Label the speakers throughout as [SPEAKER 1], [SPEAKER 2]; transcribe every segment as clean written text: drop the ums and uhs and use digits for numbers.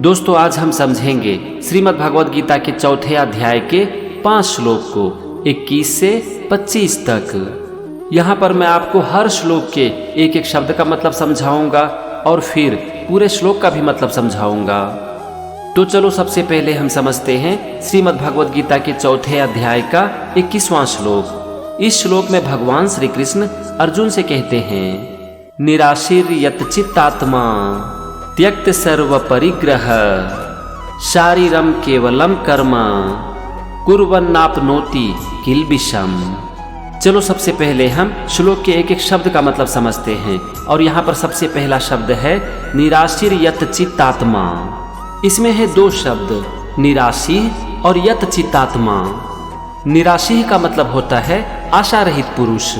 [SPEAKER 1] दोस्तों, आज हम समझेंगे श्रीमद् भगवद गीता के चौथे अध्याय के 5 श्लोक को 21 से 25 तक। यहाँ पर मैं आपको हर श्लोक के एक एक शब्द का मतलब समझाऊंगा और फिर पूरे श्लोक का भी मतलब समझाऊंगा। तो चलो सबसे पहले हम समझते हैं श्रीमद् भगवद गीता के चौथे अध्याय का 21वां श्लोक। इस श्लोक में भगवान श्री कृष्ण अर्जुन से कहते हैं, निराशीर यत चित्तात्मा त्यक्त सर्व परिग्रह शारीरम केवलम कर्म कुर्वन्नाप्नोति किल्बिषम। चलो सबसे पहले हम श्लोक के एक एक शब्द का मतलब समझते हैं। और यहाँ पर सबसे पहला शब्द है निराशीर यत चित्तात्मा। इसमें है 2 शब्द, निराशी और यत चित्तात्मा। निराशी का मतलब होता है आशा रहित पुरुष।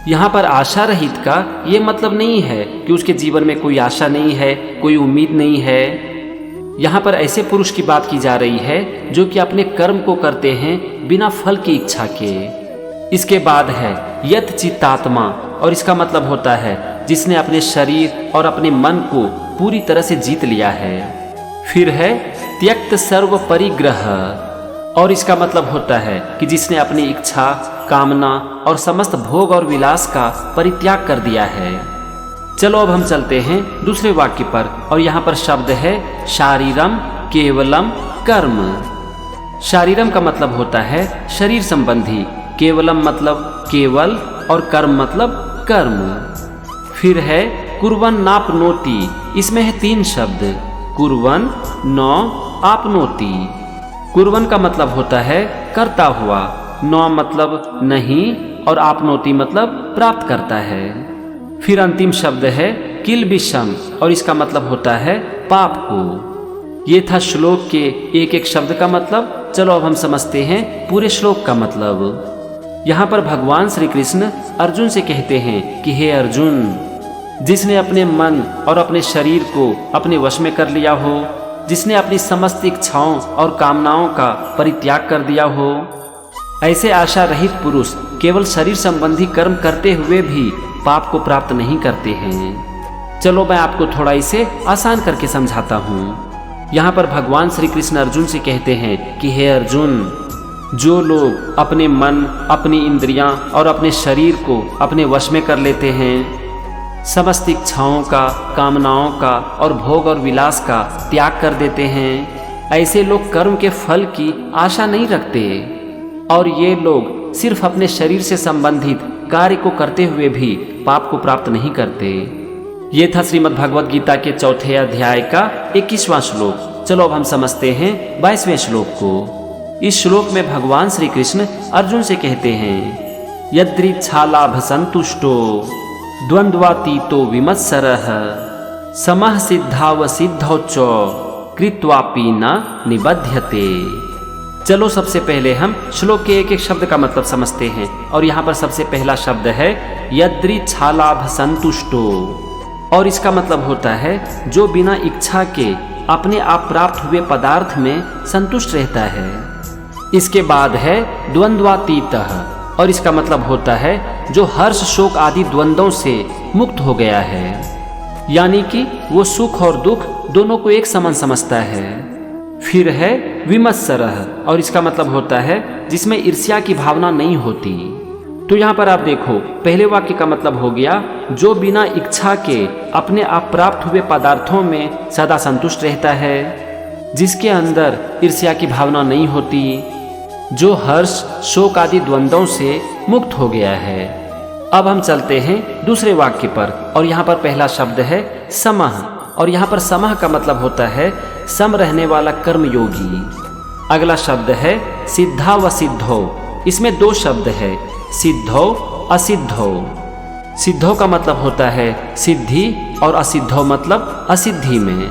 [SPEAKER 1] यहाँ पर आशा रहित का ये मतलब नहीं है कि उसके जीवन में कोई आशा नहीं है, कोई उम्मीद नहीं है। यहाँ पर ऐसे पुरुष की बात की जा रही है जो कि अपने कर्म को करते हैं बिना फल की इच्छा के। इसके बाद है यत चित्तात्मा, और इसका मतलब होता है जिसने अपने शरीर और अपने मन को पूरी तरह से जीत लिया है। फिर है त्यक्त सर्व परिग्रह, और इसका मतलब होता है कि जिसने अपनी इच्छा, कामना और समस्त भोग और विलास का परित्याग कर दिया है। चलो अब हम चलते हैं दूसरे वाक्य पर, और यहाँ पर शब्द है शारीरम केवलम कर्म। शारीरम का मतलब होता है शरीर संबंधी, केवलम मतलब केवल और कर्म मतलब कर्म। फिर है कुर्वन नापनोति। इसमें है 3 शब्द, कुर्वन नौ आपनोति। कुर्वन का मतलब होता है करता हुआ, नौ मतलब नहीं और आपनोति मतलब प्राप्त करता है। फिर अंतिम शब्द है किल्बिषम, और इसका मतलब होता है पाप को। ये था श्लोक के एक एक शब्द का मतलब। चलो अब हम समझते हैं पूरे श्लोक का मतलब। यहाँ पर भगवान श्री कृष्ण अर्जुन से कहते हैं कि हे अर्जुन, जिसने अपने मन और अपने शरीर को अपने वश में कर लिया हो, जिसने अपनी समस्त इच्छाओं और कामनाओं का परित्याग कर दिया हो, ऐसे आशा रहित पुरुष केवल शरीर संबंधी कर्म करते हुए भी पाप को प्राप्त नहीं करते हैं। चलो मैं आपको थोड़ा इसे आसान करके समझाता हूँ। यहाँ पर भगवान श्री कृष्ण अर्जुन से कहते हैं कि हे अर्जुन, जो लोग अपने मन, अपनी इंद्रियां और अपने शरीर को अपने वश में कर लेते हैं, समस्त इच्छाओं का, कामनाओं का और भोग और विलास का त्याग कर देते हैं, ऐसे लोग कर्म के फल की आशा नहीं रखते। और ये लोग सिर्फ अपने शरीर से संबंधित कार्य को करते हुए भी पाप को प्राप्त नहीं करते। ये था श्रीमद् भगवद गीता के चौथे अध्याय का 21वां श्लोक। चलो अब हम समझते हैं 22वें श्लोक को। इस श्लोक में भगवान श्री कृष्ण अर्जुन से कहते हैं, यदृच्छालाभ संतुष्टो द्वंद्वातीतो विमत्सरः समः सिद्धाव सिद्धौ च कृत्वापि न निबध्यते। चलो सबसे पहले हम श्लोक के एक एक शब्द का मतलब समझते हैं। और यहाँ पर सबसे पहला शब्द है यदृच्छालाभ संतुष्टो, और इसका मतलब होता है जो बिना इच्छा के अपने आप प्राप्त हुए पदार्थ में संतुष्ट रहता है। इसके बाद है द्वंद्वातीतः, और इसका मतलब होता है जो हर्ष शोक आदि द्वंद्वों से मुक्त हो गया है, यानी कि वो सुख और दुख दोनों को एक समान समझता है। फिर है विमत्सरः, और इसका मतलब होता है जिसमें ईर्ष्या की भावना नहीं होती। तो यहाँ पर आप देखो, पहले वाक्य का मतलब हो गया जो बिना इच्छा के अपने आप प्राप्त हुए पदार्थों में सदा संतुष्ट रहता है, जिसके अंदर ईर्ष्या की भावना नहीं होती, जो हर्ष शोक आदि द्वंद्वों से मुक्त हो गया है। अब हम चलते हैं दूसरे वाक्य पर, और यहाँ पर पहला शब्द है समः, और यहाँ पर समः का मतलब होता है सम रहने वाला कर्मयोगी। अगला शब्द है सिद्धा व सिद्धो। इसमें 2 शब्द है, सिद्धो असिद्धो। सिद्धो का मतलब होता है सिद्धि, और असिद्धो मतलब असिद्धि में।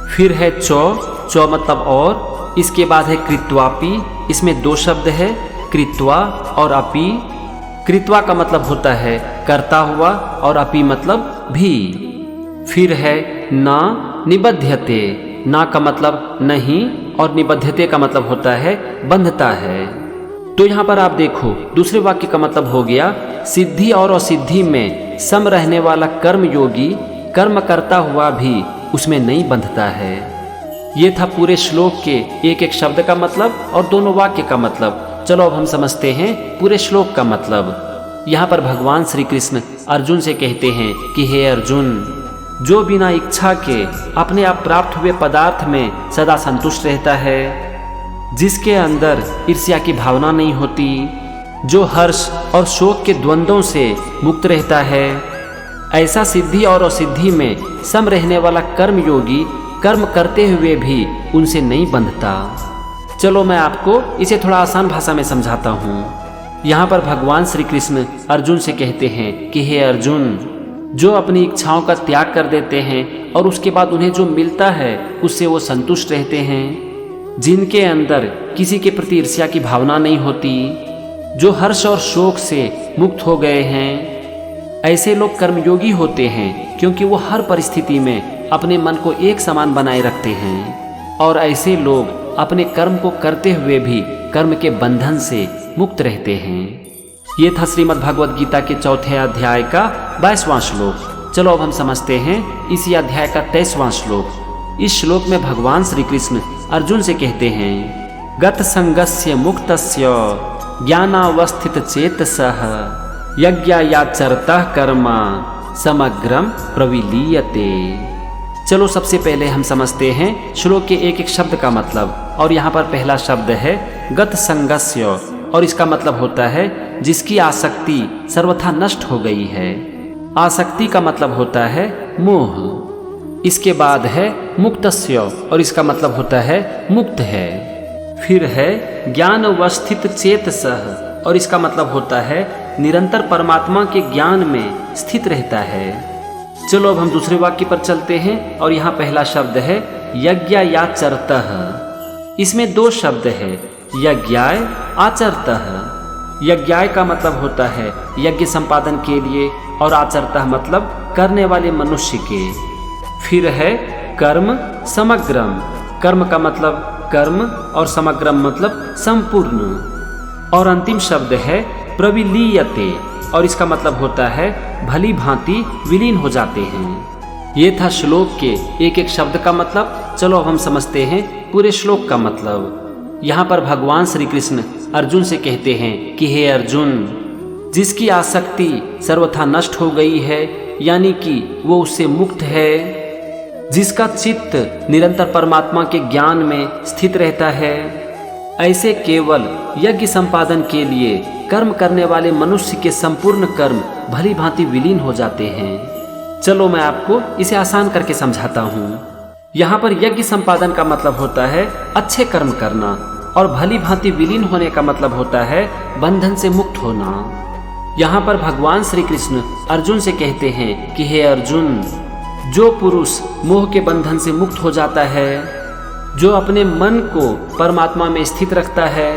[SPEAKER 1] फिर है चो मतलब और। इसके बाद है कृत्वापि। इसमें 2 शब्द है, कृत्वा और अपि। कृत्वा का मतलब होता है करता हुआ, और अपि मतलब भी। फिर है ना निबध्यते। ना का मतलब नहीं, और निबध्यते का मतलब होता है बंधता है। तो यहाँ पर आप देखो, दूसरे वाक्य का मतलब हो गया सिद्धि और असिद्धि में सम रहने वाला कर्म योगी कर्म करता हुआ भी उसमें नहीं बंधता है। ये था पूरे श्लोक के एक एक शब्द का मतलब और दोनों वाक्य का मतलब। चलो अब हम समझते हैं पूरे श्लोक का मतलब। यहाँ पर भगवान श्री कृष्ण अर्जुन से कहते हैं कि हे अर्जुन, जो बिना इच्छा के अपने आप प्राप्त हुए पदार्थ में सदा संतुष्ट रहता है, जिसके अंदर ईर्ष्या की भावना नहीं होती, जो हर्ष और शोक के द्वंद्वों से मुक्त रहता है, ऐसा सिद्धि और असिद्धि में सम रहने वाला कर्मयोगी कर्म करते हुए भी उनसे नहीं बंधता। चलो मैं आपको इसे थोड़ा आसान भाषा में समझाता हूँ। यहाँ पर भगवान श्री कृष्ण अर्जुन से कहते हैं कि हे अर्जुन, जो अपनी इच्छाओं का त्याग कर देते हैं और उसके बाद उन्हें जो मिलता है उससे वो संतुष्ट रहते हैं, जिनके अंदर किसी के प्रति ईर्ष्या की भावना नहीं होती, जो हर्ष और शोक से मुक्त हो गए हैं, ऐसे लोग कर्मयोगी होते हैं क्योंकि वो हर परिस्थिति में अपने मन को एक समान बनाए रखते हैं और ऐसे लोग अपने कर्म को करते हुए भी कर्म के बंधन से मुक्त रहते हैं। ये था श्रीमद् भगवद गीता के 4 अध्याय का 22वां श्लोक। चलो अब हम समझते हैं इसी अध्याय का 23वां श्लोक। इस श्लोक में भगवान श्री कृष्ण अर्जुन से कहते हैं, गत संगस्य मुक्तस्य ज्ञानावस्थित चेतसः यज्ञायाचरतः कर्मा समग्रम प्रविलीयते। चलो सबसे पहले हम समझते हैं श्लोक के एक एक शब्द का मतलब। और यहाँ पर पहला शब्द है गत संगस्य और इसका मतलब होता है जिसकी आसक्ति सर्वथा नष्ट हो गई है। आसक्ति का मतलब होता है मोह। इसके बाद है मुक्तस्य और इसका मतलब होता है मुक्त है। फिर है ज्ञान अवस्थित चेतसः और इसका मतलब होता है निरंतर परमात्मा के ज्ञान में स्थित रहता है। चलो अब हम दूसरे वाक्य पर चलते हैं और यहाँ पहला शब्द है यज्ञायाचरतः। इसमें 2 शब्द है, यज्ञाय आचरतः। यज्ञाय का मतलब होता है यज्ञ संपादन के लिए और आचरतः मतलब करने वाले मनुष्य के। फिर है कर्म समग्रम। कर्म का मतलब कर्म और समग्रम मतलब संपूर्ण। और अंतिम शब्द है प्रविलीयते और इसका मतलब होता है भली भांति विलीन हो जाते हैं। ये था श्लोक के एक एक शब्द का मतलब। चलो अब हम समझते हैं पूरे श्लोक का मतलब। यहाँ पर भगवान श्री कृष्ण अर्जुन से कहते हैं कि हे अर्जुन, जिसकी आसक्ति सर्वथा नष्ट हो गई है, यानी कि वो उससे मुक्त है, जिसका चित्त निरंतर परमात्मा के ज्ञान में स्थित रहता है, ऐसे केवल यज्ञ संपादन के लिए कर्म करने वाले मनुष्य के संपूर्ण कर्म भली भांति विलीन हो जाते हैं। चलो मैं आपको इसे आसान करके समझाता हूँ। यहाँ पर यज्ञ संपादन का मतलब होता है अच्छे कर्म करना और भली भांति विलीन होने का मतलब होता है बंधन से मुक्त होना। यहाँ पर भगवान श्री कृष्ण अर्जुन से कहते हैं कि हे अर्जुन, जो पुरुष मोह के बंधन से मुक्त हो जाता है, जो अपने मन को परमात्मा में स्थित रखता है,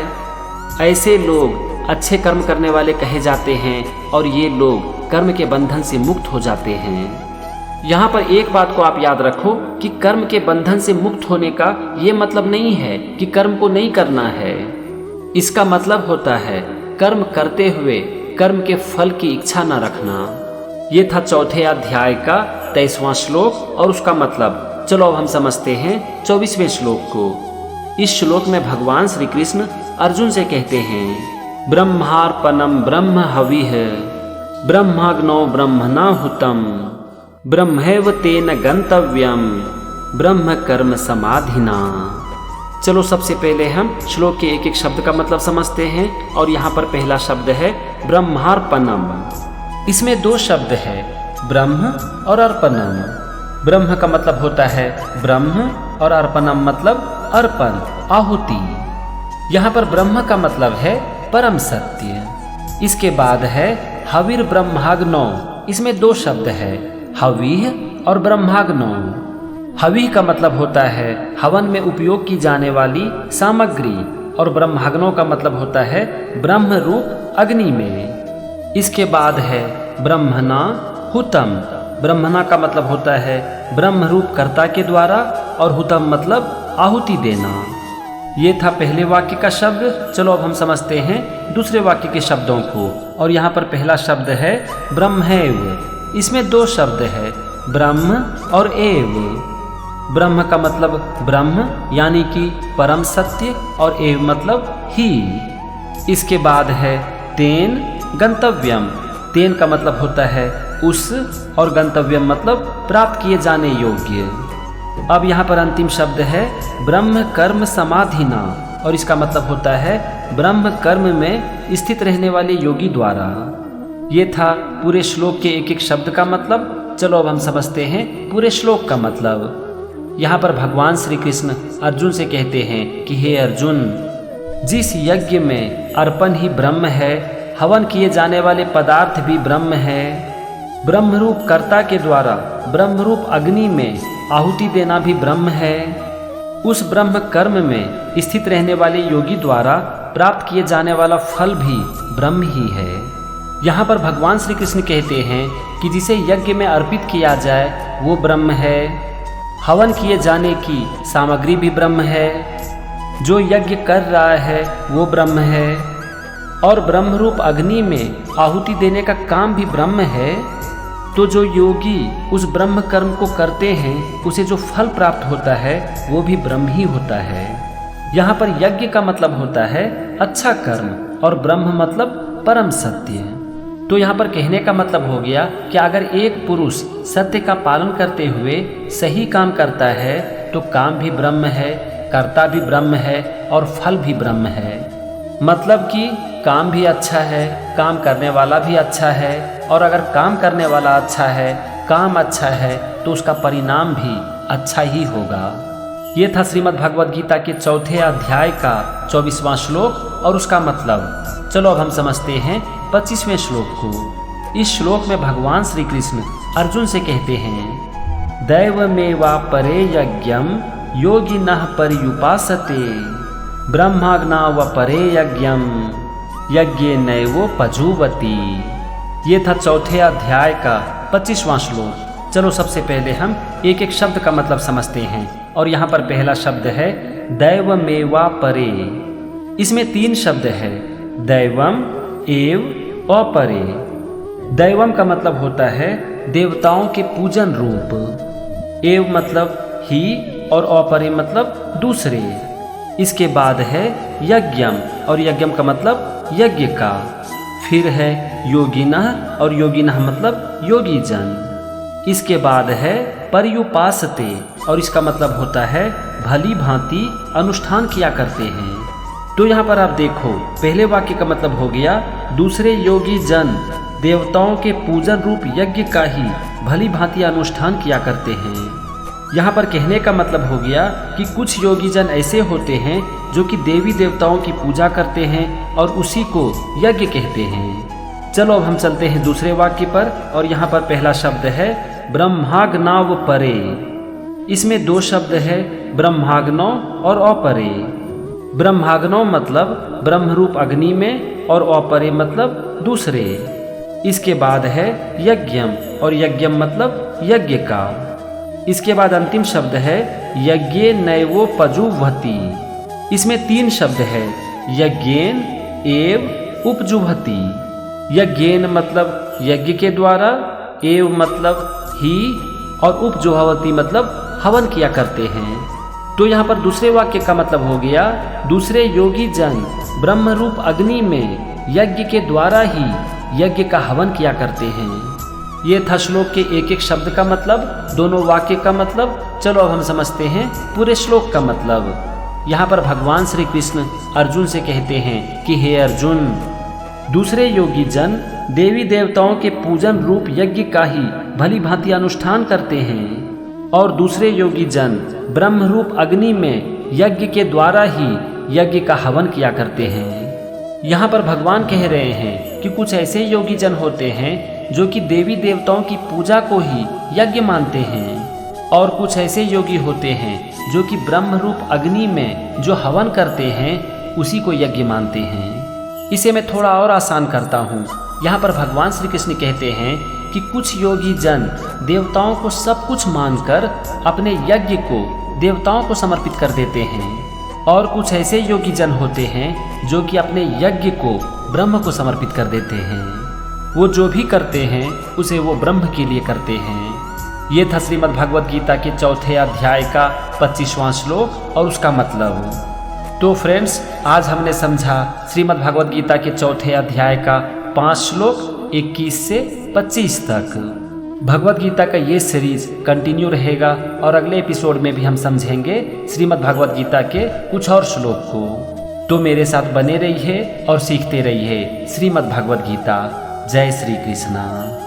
[SPEAKER 1] ऐसे लोग अच्छे कर्म करने वाले कहे जाते हैं और ये लोग कर्म के बंधन से मुक्त हो जाते हैं। यहाँ पर एक बात को आप याद रखो कि कर्म के बंधन से मुक्त होने का ये मतलब नहीं है कि कर्म को नहीं करना है। इसका मतलब होता है कर्म करते हुए कर्म के फल की इच्छा न रखना। ये था 4 अध्याय का 23वां श्लोक और उसका मतलब। चलो अब हम समझते हैं 24वें श्लोक को। इस श्लोक में भगवान श्री कृष्ण अर्जुन से कहते हैं, ब्रह्मार्पणम ब्रह्म हविः ब्रह्माग्नो ब्रह्मणाहुतम ब्रह्मैव तेन गंतव्यम ब्रह्म कर्म समाधिना। चलो सबसे पहले हम श्लोक के एक एक शब्द का मतलब समझते हैं और यहाँ पर पहला शब्द है ब्रह्मार्पणम। इसमें 2 शब्द है, ब्रह्म और अर्पणम। ब्रह्म का मतलब होता है ब्रह्म और अर्पणम मतलब अर्पण, आहुति। यहाँ पर ब्रह्म का मतलब है परम सत्य। इसके बाद है हविर ब्रह्माग्नो। इसमें 2 शब्द है, हविः और ब्रह्माग्नो। हवि का मतलब होता है हवन में उपयोग की जाने वाली सामग्री और ब्रह्माग्नो का मतलब होता है ब्रह्म रूप अग्नि में। इसके बाद है ब्रह्मणा हुतम। ब्रह्मणा का मतलब होता है ब्रह्म रूप कर्ता के द्वारा और हुतम मतलब आहुति देना। ये था पहले वाक्य का शब्द। चलो अब हम समझते हैं दूसरे वाक्य के शब्दों को और यहाँ पर पहला शब्द है ब्रह्मैव। इसमें 2 शब्द है, ब्रह्म और एव। ब्रह्म का मतलब ब्रह्म यानी कि परम सत्य और एव मतलब ही। इसके बाद है तेन गंतव्यम। तेन का मतलब होता है उस और गंतव्यम मतलब प्राप्त किए जाने योग्य। अब यहाँ पर अंतिम शब्द है ब्रह्म कर्म समाधिना और इसका मतलब होता है ब्रह्म कर्म में स्थित रहने वाले योगी द्वारा। ये था पूरे श्लोक के एक एक शब्द का मतलब। चलो अब हम समझते हैं पूरे श्लोक का मतलब। यहाँ पर भगवान श्री कृष्ण अर्जुन से कहते हैं कि हे अर्जुन, जिस यज्ञ में अर्पण ही ब्रह्म है, हवन किए जाने वाले पदार्थ भी ब्रह्म है, ब्रह्मरूप कर्ता के द्वारा ब्रह्मरूप अग्नि में आहुति देना भी ब्रह्म है, उस ब्रह्म कर्म में स्थित रहने वाले योगी द्वारा प्राप्त किए जाने वाला फल भी ब्रह्म ही है। यहाँ पर भगवान श्री कृष्ण कहते हैं कि जिसे यज्ञ में अर्पित किया जाए वो ब्रह्म है, हवन किए जाने की सामग्री भी ब्रह्म है, जो यज्ञ कर रहा है वो ब्रह्म है, और ब्रह्मरूप अग्नि में आहुति देने का काम भी ब्रह्म है। तो जो योगी उस ब्रह्म कर्म को करते हैं उसे जो फल प्राप्त होता है वो भी ब्रह्म ही होता है। यहाँ पर यज्ञ का मतलब होता है अच्छा कर्म और ब्रह्म मतलब परम सत्य। तो यहाँ पर कहने का मतलब हो गया कि अगर एक पुरुष सत्य का पालन करते हुए सही काम करता है तो काम भी ब्रह्म है, कर्ता भी ब्रह्म है और फल भी ब्रह्म है। मतलब कि काम भी अच्छा है, काम करने वाला भी अच्छा है, और अगर काम करने वाला अच्छा है, काम अच्छा है तो उसका परिणाम भी अच्छा ही होगा। ये था श्रीमद् भगवद गीता के 4थे अध्याय का 24वां श्लोक और उसका मतलब। चलो अब हम समझते हैं 25वें श्लोक को। इस श्लोक में भगवान श्री कृष्ण अर्जुन से कहते हैं दैवमेवा परे यज्ञम योगिनः पर्युपासते ब्रह्माग्ना व परे यज्ञम यज्ञे नैवो पजुवती। ये था 4थे अध्याय का 25वां श्लोक। चलो सबसे पहले हम एक एक शब्द का मतलब समझते हैं। और यहाँ पर पहला शब्द है दैवमेवा परे। इसमें 3 शब्द है, दैवम, एव और परे। दैवम का मतलब होता है देवताओं के पूजन रूप, एव मतलब ही और अपरे मतलब दूसरे। इसके बाद है यज्ञम और यज्ञम का मतलब यज्ञ का। फिर है योगिनः और योगिनः मतलब योगी जन। इसके बाद है पर्युपासते और इसका मतलब होता है भली भांति अनुष्ठान किया करते हैं। तो यहाँ पर आप देखो पहले वाक्य का मतलब हो गया दूसरे योगी जन देवताओं के पूजन रूप यज्ञ का ही भली भांति अनुष्ठान किया करते हैं। यहाँ पर कहने का मतलब हो गया कि कुछ योगी जन ऐसे होते हैं जो कि देवी देवताओं की पूजा करते हैं और उसी को यज्ञ कहते हैं। चलो अब हम चलते हैं दूसरे वाक्य पर। और यहाँ पर पहला शब्द है ब्रह्माग्नाव परे। इसमें 2 शब्द है, ब्रह्माग्नौ और अपरे। ब्रह्माग्नौ मतलब ब्रह्मरूप अग्नि में और अपरे मतलब दूसरे। इसके बाद है यज्ञम और यज्ञम मतलब यज्ञ का। इसके बाद अंतिम शब्द है यज्ञे नैवो पजुवती। इसमें 3 शब्द है, यज्ञेन, एव, उपजुवती। यज्ञेन मतलब यज्ञ के द्वारा, एव मतलब ही और उपजुवती मतलब हवन किया करते हैं। तो यहाँ पर दूसरे वाक्य का मतलब हो गया दूसरे योगी जन ब्रह्मरूप अग्नि में यज्ञ के द्वारा ही यज्ञ का हवन किया करते हैं। ये था श्लोक के एक एक शब्द का मतलब, दोनों वाक्य का मतलब। चलो अब हम समझते हैं पूरे श्लोक का मतलब। यहाँ पर भगवान श्री कृष्ण अर्जुन से कहते हैं कि हे अर्जुन, दूसरे योगी जन देवी देवताओं के पूजन रूप यज्ञ का ही भली भांति अनुष्ठान करते हैं और दूसरे योगी जन ब्रह्म रूप अग्नि में यज्ञ के द्वारा ही यज्ञ का हवन किया करते हैं। यहाँ पर भगवान कह रहे हैं कि कुछ ऐसे योगी जन होते हैं जो कि देवी देवताओं की पूजा को ही यज्ञ मानते हैं, और कुछ ऐसे योगी होते हैं जो कि ब्रह्म रूप अग्नि में जो हवन करते हैं उसी को यज्ञ मानते हैं। इसे मैं थोड़ा और आसान करता हूँ। यहाँ पर भगवान श्री कृष्ण कहते हैं कि कुछ योगी जन देवताओं को सब कुछ मानकर अपने यज्ञ को देवताओं को समर्पित कर देते हैं, और कुछ ऐसे योगी जन होते हैं जो कि अपने यज्ञ को ब्रह्म को समर्पित कर देते हैं। वो जो भी करते हैं उसे वो ब्रह्म के लिए करते हैं। ये था श्रीमद् भगवद गीता के चौथे अध्याय का 25वां श्लोक और उसका मतलब। तो फ्रेंड्स, आज हमने समझा श्रीमद् भगवद गीता के चौथे अध्याय का 5 श्लोक 21 से 25 तक। भगवद गीता का ये सीरीज कंटिन्यू रहेगा और अगले एपिसोड में भी हम समझेंगे श्रीमद् भगवद गीता के कुछ और श्लोक को। तो मेरे साथ बने रहिए और सीखते रहिए श्रीमद् भगवद गीता। जय श्री कृष्णा।